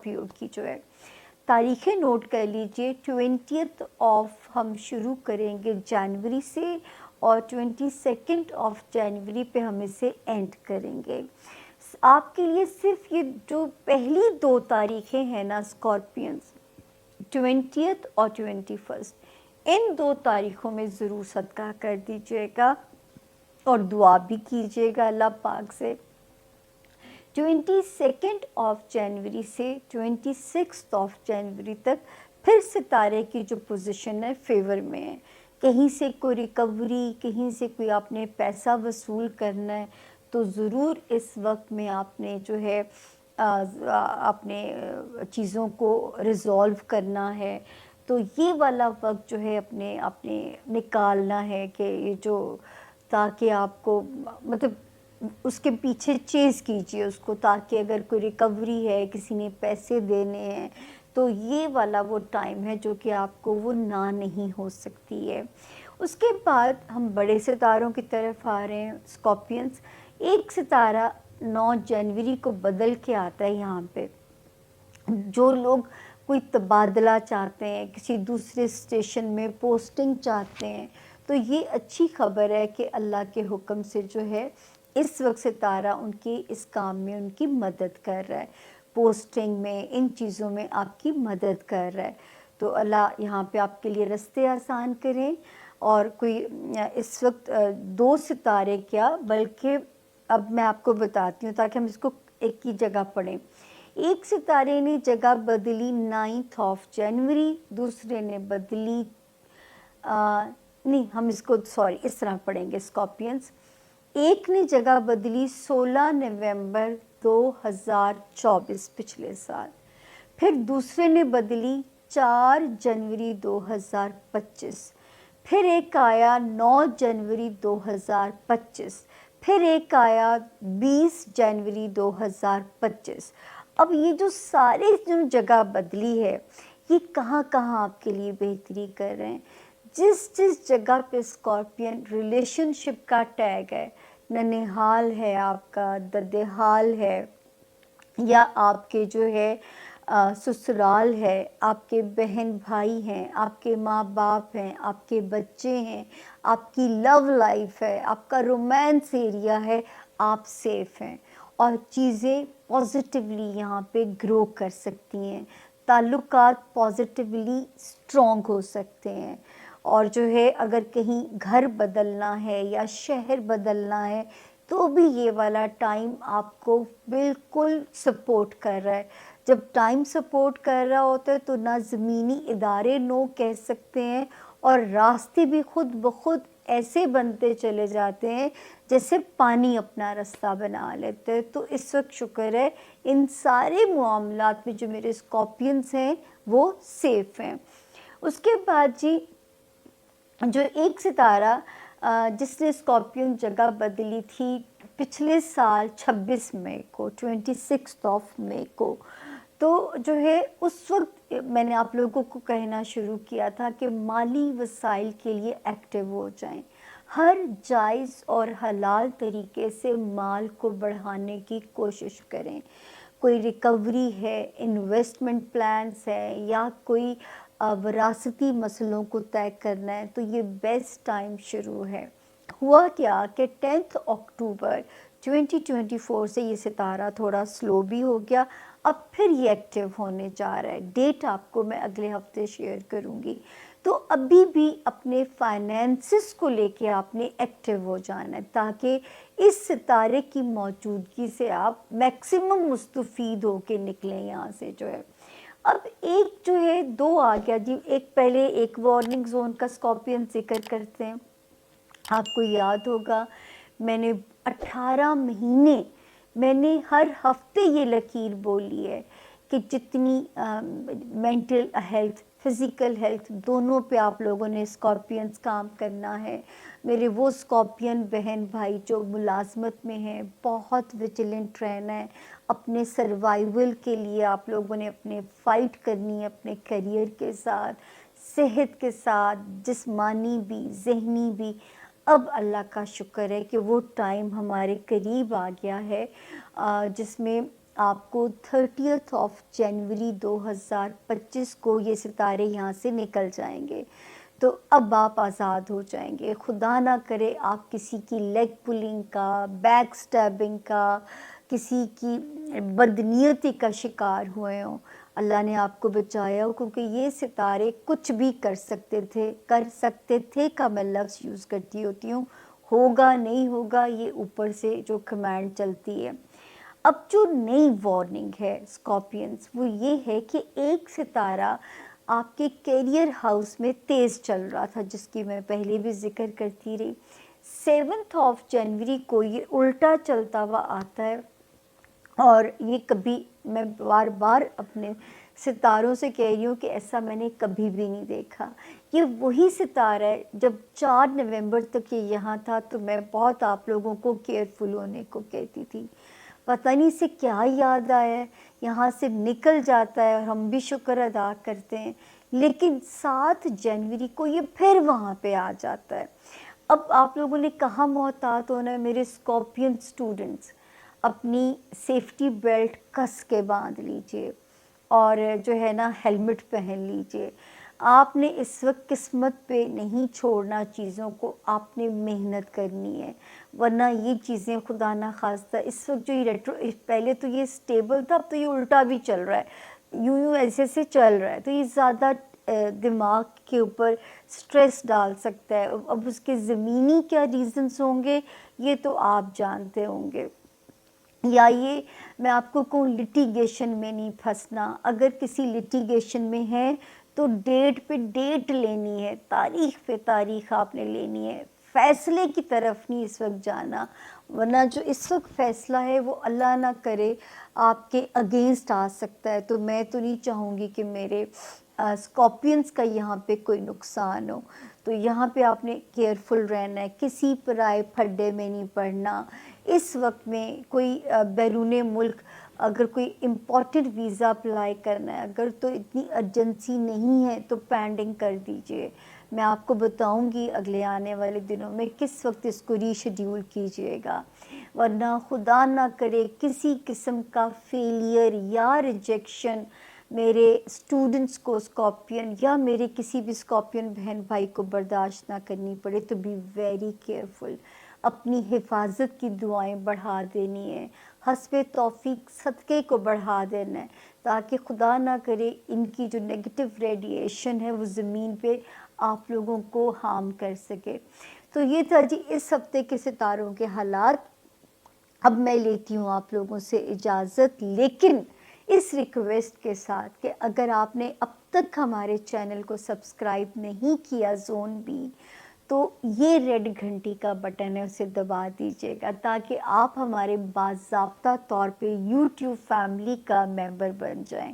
Scorpio کی جو ہے تاریخیں نوٹ کر لیجئے. 20th آف ہم شروع کریں گے جنوری سے اور 22nd آف جنوری پہ ہم اسے اینڈ کریں گے. آپ کے لیے صرف یہ جو پہلی 2 تاریخیں ہیں نا اسکارپینز، 20th اور 21st، ان 2 تاریخوں میں ضرور صدقہ کر دیجیے گا اور دعا بھی کیجیے گا اللہ پاک سے. 22nd آف جنوری سے 26th آف جنوری تک پھر ستارے کی جو پوزیشن ہے فیور میں ہے. کہیں سے کوئی ریکوری، کہیں سے کوئی آپ نے پیسہ وصول کرنا ہے تو ضرور اس وقت میں آپ نے جو ہے اپنے چیزوں کو ریزولو کرنا ہے. تو یہ والا وقت جو ہے اپنے نکالنا ہے کہ یہ جو تاکہ آپ کو مطلب اس کے پیچھے چیز کیجئے اس کو، تاکہ اگر کوئی ریکوری ہے، کسی نے پیسے دینے ہیں تو یہ والا وہ ٹائم ہے جو کہ آپ کو وہ نہ نہیں ہو سکتی ہے. اس کے بعد ہم بڑے ستاروں کی طرف آ رہے ہیں اسکارپینز. ایک ستارہ 9 جنوری کو بدل کے آتا ہے یہاں پہ. جو لوگ کوئی تبادلہ چاہتے ہیں، کسی دوسرے اسٹیشن میں پوسٹنگ چاہتے ہیں، تو یہ اچھی خبر ہے کہ اللہ کے حکم سے جو ہے اس وقت ستارہ ان کی اس کام میں ان کی مدد کر رہا ہے، پوسٹنگ میں، ان چیزوں میں آپ کی مدد کر رہا ہے. تو اللہ یہاں پہ آپ کے لیے رستے آسان کریں. اور کوئی اس وقت 2 ستارے کیا بلکہ اب میں آپ کو بتاتی ہوں تاکہ ہم اس کو ایک ہی جگہ پڑھیں. ایک ستارے نے جگہ بدلی 9th آف جنوری، دوسرے نے بدلی نہیں ہم اس کو اس طرح پڑھیں گے اسکارپینز. ایک نے جگہ بدلی 16 نومبر 2024 پچھلے سال، پھر دوسرے نے بدلی 4 جنوری 2025، پھر ایک آیا 9 جنوری 2025، پھر ایک آیا 20 جنوری 2025. اب یہ جو سارے جو جگہ بدلی ہے یہ کہاں کہاں آپ کے لیے بہتری کر رہے ہیں. جس جگہ پہ اسکارپین ریلیشن شپ کا ٹیگ ہے، ننہال ہے آپ کا، ددہال ہے، یا آپ کے جو ہے سسرال ہے، آپ کے بہن بھائی ہیں، آپ کے ماں باپ ہیں، آپ کے بچے ہیں، آپ کی لو لائف ہے، آپ کا رومانس ایریا ہے، آپ سیف ہیں اور چیزیں پازیٹیولی یہاں پہ گرو کر سکتی ہیں، تعلقات پازیٹیولی اسٹرانگ ہو سکتے ہیں. اور جو ہے اگر کہیں گھر بدلنا ہے یا شہر بدلنا ہے تو بھی یہ والا ٹائم آپ کو بالکل سپورٹ کر رہا ہے. جب ٹائم سپورٹ کر رہا ہوتا ہے تو نہ زمینی ادارے نو کہہ سکتے ہیں اور راستے بھی خود بخود ایسے بنتے چلے جاتے ہیں جیسے پانی اپنا راستہ بنا لیتے ہیں. تو اس وقت شکر ہے ان سارے معاملات میں جو میرے اسکارپینز ہیں وہ سیف ہیں. اس کے بعد جی جو ایک ستارہ جس نے اسکارپین جگہ بدلی تھی پچھلے سال 26 مئی کو، 26 آف مئی کو، تو جو ہے اس وقت میں نے آپ لوگوں کو کہنا شروع کیا تھا کہ مالی وسائل کے لیے ایکٹیو ہو جائیں، ہر جائز اور حلال طریقے سے مال کو بڑھانے کی کوشش کریں. کوئی ریکوری ہے، انویسٹمنٹ پلانز ہے یا کوئی وراثتی مسئلوں کو طے کرنا ہے تو یہ بیسٹ ٹائم شروع ہے. ہوا کیا کہ 10 اکتوبر 2024 سے یہ ستارہ تھوڑا سلو بھی ہو گیا، اب پھر یہ ایکٹیو ہونے جا رہا ہے. ڈیٹ آپ کو میں اگلے ہفتے شیئر کروں گی. تو ابھی بھی اپنے فائنینسز کو لے کے آپ نے ایکٹیو ہو جانا ہے تاکہ اس ستارے کی موجودگی سے آپ میکسیمم مستفید ہو کے نکلیں یہاں سے جو ہے. اب ایک جو ہے 2 آ گیا جی. ایک پہلے ایک وارننگ زون کا اسکارپین ذکر کرتے ہیں. آپ کو یاد ہوگا میں نے 18 مہینے میں نے ہر ہفتے یہ لکیر بولی ہے کہ جتنی مینٹل ہیلتھ، فزیکل ہیلتھ دونوں پہ آپ لوگوں نے اسکارپینز کام کرنا ہے. میرے وہ اسکارپین بہن بھائی جو ملازمت میں ہیں بہت ویجیلنٹ رہنا ہے. اپنے سروائیول کے لیے آپ لوگوں نے اپنے فائٹ کرنی ہے اپنے کیریئر کے ساتھ، صحت کے ساتھ، جسمانی بھی ذہنی بھی. اب اللہ کا شکر ہے کہ وہ ٹائم ہمارے قریب آ گیا ہے جس میں آپ کو 30 2025 کو یہ ستارے یہاں سے نکل جائیں گے، تو اب آپ آزاد ہو جائیں گے. خدا نہ کرے آپ کسی کی لیگ پولنگ کا، بیک سٹیبنگ کا، کسی کی بدنیتی کا شکار ہوئے ہوں. اللہ نے آپ کو بچایا ہو، کیونکہ یہ ستارے کچھ بھی کر سکتے تھے کا میں لفظ یوز کرتی ہوتی ہوں. ہوگا نہیں ہوگا یہ اوپر سے جو کمانڈ چلتی ہے. اب جو نئی وارننگ ہے اسکارپینز، وہ یہ ہے کہ ایک ستارہ آپ کے کیریئر ہاؤس میں تیز چل رہا تھا، جس کی میں پہلے بھی ذکر کرتی رہی. 7 جنوری کو یہ الٹا چلتا ہوا آتا ہے، اور یہ کبھی، میں بار بار اپنے ستاروں سے کہہ رہی ہوں کہ ایسا میں نے کبھی بھی نہیں دیکھا. یہ وہی ستارہ ہے، جب 4 نومبر تک یہ یہاں تھا تو میں بہت آپ لوگوں کو کیئرفل ہونے کو کہتی تھی. پتہ نہیں اسے کیا یاد آیا ہے، یہاں سے نکل جاتا ہے، اور ہم بھی شکر ادا کرتے ہیں. لیکن 7 جنوری کو یہ پھر وہاں پہ آ جاتا ہے. اب آپ لوگوں نے کہاں محتاط ہونا ہے میرے اسکارپین اسٹوڈنٹس؟ اپنی سیفٹی بیلٹ کس کے باندھ لیجئے، اور جو ہے نا ہیلمٹ پہن لیجئے. آپ نے اس وقت قسمت پہ نہیں چھوڑنا چیزوں کو، آپ نے محنت کرنی ہے، ورنہ یہ چیزیں خدا نہ خواستہ اس وقت جو یہ پہلے تو یہ سٹیبل تھا، اب تو یہ الٹا بھی چل رہا ہے، یوں ایسے سے چل رہا ہے، تو یہ زیادہ دماغ کے اوپر سٹریس ڈال سکتا ہے. اب اس کے زمینی کیا ریزنز ہوں گے یہ تو آپ جانتے ہوں گے. یا یہ میں آپ کو کہوں لٹیگیشن میں نہیں پھنسنا. اگر کسی لٹیگیشن میں ہے تو ڈیٹ پہ ڈیٹ لینی ہے، تاریخ پہ تاریخ آپ نے لینی ہے. فیصلے کی طرف نہیں اس وقت جانا، ورنہ جو اس وقت فیصلہ ہے وہ اللہ نہ کرے آپ کے اگینسٹ آ سکتا ہے. تو میں تو نہیں چاہوں گی کہ میرے اسکارپینس کا یہاں پہ کوئی نقصان ہو. تو یہاں پہ آپ نے کیئرفل رہنا ہے، کسی پرائے پھڈے میں نہیں پڑنا. اس وقت میں کوئی بیرون ملک اگر کوئی امپورٹنٹ ویزا اپلائی کرنا ہے، اگر تو اتنی ارجنسی نہیں ہے تو پینڈنگ کر دیجئے. میں آپ کو بتاؤں گی اگلے آنے والے دنوں میں کس وقت اس کو ری شیڈیول کیجئے گا، ورنہ خدا نہ کرے کسی قسم کا فیلئر یا ریجیکشن میرے اسٹوڈنٹس کو اسکارپین یا میرے کسی بھی اسکارپین بہن بھائی کو برداشت نہ کرنی پڑے. تو بی ویری کیئرفل. اپنی حفاظت کی دعائیں بڑھا دینی ہے، حسب توفیق صدقے کو بڑھا دینا ہے، تاکہ خدا نہ کرے ان کی جو نیگیٹو ریڈیئیشن ہے وہ زمین پہ آپ لوگوں کو ہارم کر سکے. تو یہ تھا جی اس ہفتے کے ستاروں کے حالات. اب میں لیتی ہوں آپ لوگوں سے اجازت، لیکن اس ریکویسٹ کے ساتھ کہ اگر آپ نے اب تک ہمارے چینل کو سبسکرائب نہیں کیا زون بی، تو یہ ریڈ گھنٹی کا بٹن ہے اسے دبا دیجیے گا، تاکہ آپ ہمارے باضابطہ طور پہ یوٹیوب فیملی کا ممبر بن جائیں،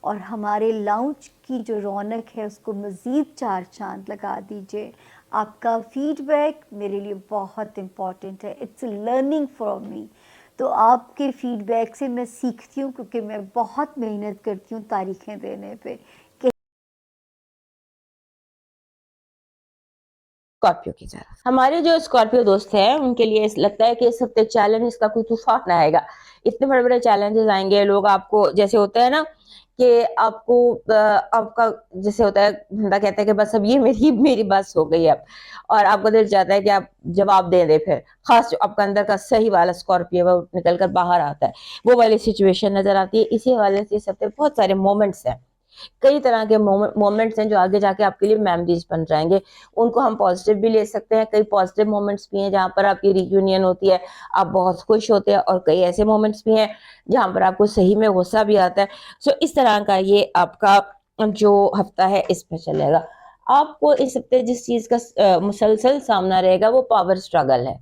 اور ہمارے لاؤنج کی جو رونق ہے اس کو مزید 4 چاند لگا دیجیے. آپ کا فیڈ بیک میرے لیے بہت امپورٹنٹ ہے، اٹس لرننگ فار می. تو آپ کے فیڈ بیک سے میں سیکھتی ہوں، کیونکہ میں بہت محنت کرتی ہوں تاریخیں دینے پہ. اسکارپیو کی طرف ہمارے جو اسکارپیو دوست ہیں ان کے لیے لگتا ہے کہ اس ہفتے چیلنج کا کوئی طوفان آئے گا. اتنے بڑے بڑے چیلنجز آئیں گے. لوگ آپ کو جیسے ہوتا ہے نا کہ آپ کو آپ کا جیسے ہوتا ہے بندہ کہتا ہے کہ بس اب یہ میری بس ہو گئی اب، اور آپ کو دل چاہتا ہے کہ آپ جواب دے دیں. پھر خاص جو آپ کا اندر کا صحیح والا اسکارپیو وہ نکل کر باہر آتا ہے، وہ والی سچویشن نظر آتی ہے. اسی حوالے سے اس ہفتے بہت سارے مومنٹس ہیں، کئی طرح کے مومنٹس ہیں جو آگے جا کے آپ کے لیے میموریز بن جائیں گے. ان کو ہم پازیٹیو بھی لے سکتے ہیں. کئی پازیٹیو مومنٹس بھی ہیں جہاں پر آپ کی ری یونین ہوتی ہے، آپ بہت خوش ہوتے ہیں، اور کئی ایسے مومنٹس بھی ہیں جہاں پر آپ کو صحیح میں غصہ بھی آتا ہے. سو اس طرح کا یہ آپ کا جو ہفتہ ہے اس میں چلے گا. آپ کو اس ہفتے جس چیز کا مسلسل سامنا رہے گا وہ پاور سٹرگل ہے.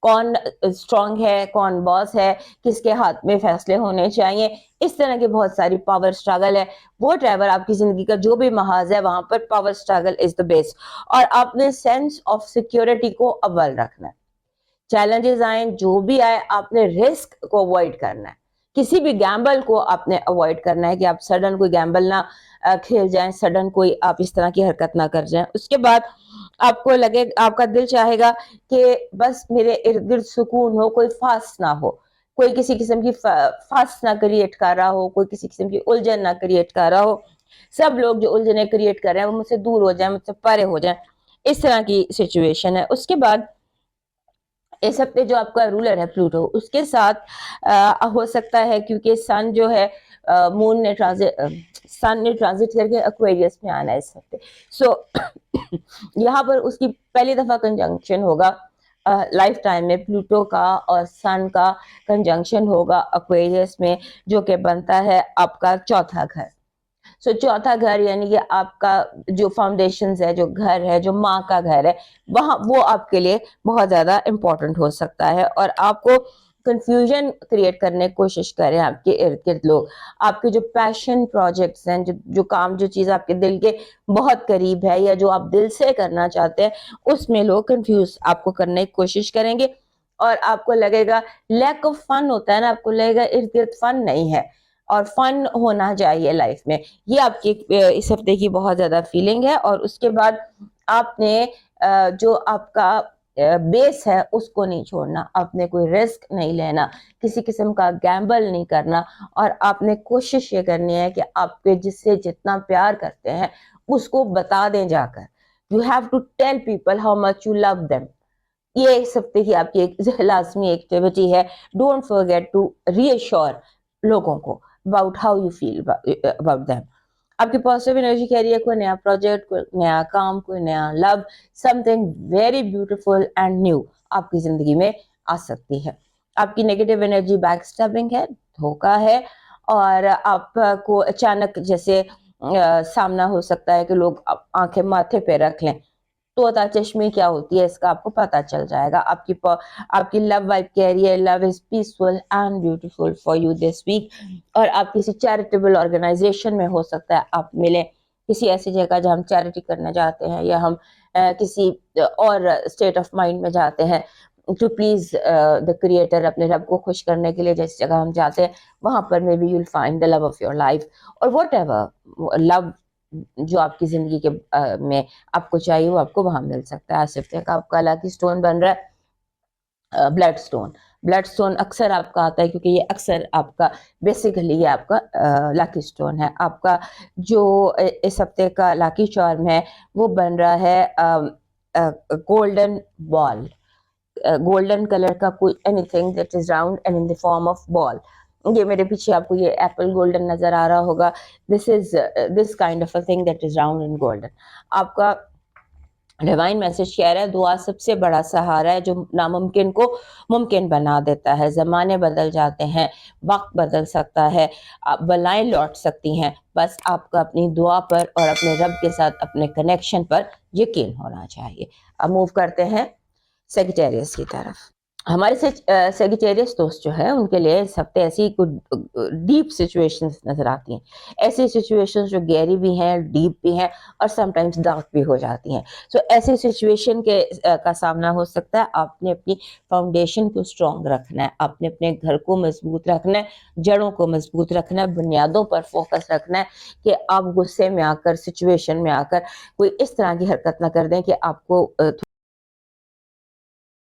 کون اسٹرانگ ہے، کون باس ہے، کس کے ہاتھ میں فیصلے ہونے چاہیے، اس طرح کی بہت ساری پاور سٹرگل ہے. وہ ڈرائیور آپ کی زندگی کا جو بھی محاذ ہے وہاں پر پاور سٹرگل از دا بیس. اور آپ نے سینس آف سیکیورٹی کو اول رکھنا ہے. چیلنجز آئیں جو بھی آئے آپ نے رسک کو اوائڈ کرنا ہے. کسی بھی گیمبل کو آپ نے اوائڈ کرنا ہے کہ آپ سڈن کوئی گیمبل نہ کھیل جائیں، سڈن کوئی آپ اس طرح کی حرکت نہ کر جائیں. اس کے بعد آپ کو لگے، آپ کا دل چاہے گا کہ بس میرے ارد گرد سکون ہو، کوئی فاسٹ نہ ہو. کوئی کسی قسم کی فاس نہ کریٹ کر رہا ہو, کوئی کسی قسم کی الجھن نہ کریٹ کر رہا ہو, سب لوگ جو الجھنیں کریٹ کر رہے ہیں وہ مجھ سے دور ہو جائیں, مجھ سے پرے ہو جائیں, اس طرح کی سچویشن ہے. اس کے بعد اس ہفتے جو آپ کا رولر ہے پلوٹو, اس کے ساتھ ہو سکتا ہے کیونکہ سن جو ہے مون نے سن نے ٹرانزٹ کر کے ایکویرس میں آنا ہے اس ہفتے, سو یہاں پر اس کی پہلی دفعہ کنجنکشن ہوگا لائف ٹائم میں, پلوٹو کا اور سن کا کنجنکشن ہوگا ایکویرس میں, جو کہ بنتا ہے آپ کا چوتھا گھر. سو چوتھا گھر یعنی کہ آپ کا جو فاؤنڈیشنز ہے, جو گھر ہے, جو ماں کا گھر ہے, وہاں وہ آپ کے لیے بہت زیادہ امپورٹنٹ ہو سکتا ہے, اور آپ کو کنفیوژن کریٹ کرنے کی کوشش کریں آپ کے ارد گرد لوگ. آپ کے جو پیشن پروجیکٹس ہیں, جو کام, جو چیز آپ کے دل کے بہت قریب ہے یا جو آپ دل سے کرنا چاہتے ہیں, اس میں لوگ کنفیوز آپ کو کرنے کی کوشش کریں گے, اور آپ کو لگے گا لیک آف فن ہوتا ہے نا, آپ کو لگے گا ارد گرد فن نہیں ہے, اور فن ہونا چاہیے لائف میں. یہ آپ کی اس ہفتے کی بہت زیادہ فیلنگ ہے. اور اس کے بعد آپ نے جو آپ کا بیس ہے اس کو نہیں چھوڑنا, آپ نے کوئی رسک نہیں لینا, کسی قسم کا گیمبل نہیں کرنا, اور آپ نے کوشش یہ کرنی ہے کہ آپ کے جس سے جتنا پیار کرتے ہیں اس کو بتا دیں جا کر. You have to tell people how much you love them. یہ اس ہفتے کی آپ کی ایک لازمی ایکٹیویٹی ہے. ڈونٹ فرگیٹ ٹو ری ایشور لوگوں کو about how you feel about them. آپ کی پازیٹیو انرجی کہہ رہی ہے کوئی نیا پروجیکٹ, کوئی نیا کام, کوئی نیا لو, something very beautiful and new آپ کی زندگی میں آ سکتی ہے. آپ کی نیگیٹو انرجی بیک اسٹیپنگ ہے, دھوکہ ہے, اور آپ کو اچانک جیسے سامنا ہو سکتا ہے کہ لوگ آنکھیں ماتھے پہ رکھ لیں, طوطا چشمی کیا ہوتی ہے اس کا آپ کو پتا چل جائے گا. آپ کی لو وائب کہہ رہی ہے love is peaceful and beautiful for you this week, اور آپ کسی چیریٹیبل آرگنائزیشن میں ہو سکتا ہے آپ ملیں, کسی ایسی جگہ جہاں ہم چیریٹی کرنا چاہتے ہیں, یا ہم کسی اور اسٹیٹ آف مائنڈ میں جاتے ہیں ٹو پلیز دا کریٹر, اپنے رب کو خوش کرنے کے لیے جیسی جگہ ہم جاتے ہیں, وہاں پر maybe you will find the love of your life, اور واٹ ایور لو جو آپ کی زندگی کے میں آپ کو چاہیے وہ آپ کو وہاں مل سکتا ہے. آج ہفتے کا آپ کا لکی اسٹون بن رہا ہے بلڈ اسٹون. بلڈ اسٹون اکثر آپ کا آتا ہے کیونکہ یہ اکثر آپ کا بیسیکلی یہ آپ کا لکی اسٹون ہے. آپ کا جو اس ہفتے کا لکی چارم ہے وہ بن رہا ہے گولڈن بال, گولڈن کلر کا کوئی anything that is round and in the form of ball. یہ میرے پیچھے آپ کو یہ ایپل گولڈن نظر آ رہا ہوگا. This kind of a thing that is round and golden. آپ کا ڈیوائن میسج کہہ رہا ہے دعا سب سے بڑا سہارا ہے جو ناممکن کو ممکن بنا دیتا ہے. زمانے بدل جاتے ہیں, وقت بدل سکتا ہے, بلائیں لوٹ سکتی ہیں, بس آپ کا اپنی دعا پر اور اپنے رب کے ساتھ اپنے کنیکشن پر یقین ہونا چاہیے. اب موو کرتے ہیں سیگیٹیریس کی طرف. ہمارے سیگیٹیریس دوست جو ہے ان کے لیے اس ہفتے ایسی ڈیپ سچویشنز نظر آتی ہیں, ایسی سچویشنز جو گہری بھی ہیں, ڈیپ بھی ہیں, اور سم ٹائمز ڈارک بھی ہو جاتی ہیں. سو ایسی سچویشن کا سامنا ہو سکتا ہے. آپ نے اپنی فاؤنڈیشن کو اسٹرانگ رکھنا ہے, آپ نے اپنے گھر کو مضبوط رکھنا ہے, جڑوں کو مضبوط رکھنا ہے, بنیادوں پر فوکس رکھنا ہے کہ آپ غصے میں آ کر, سچویشن میں آ کر کوئی اس طرح کی حرکت نہ کر دیں کہ آپ کو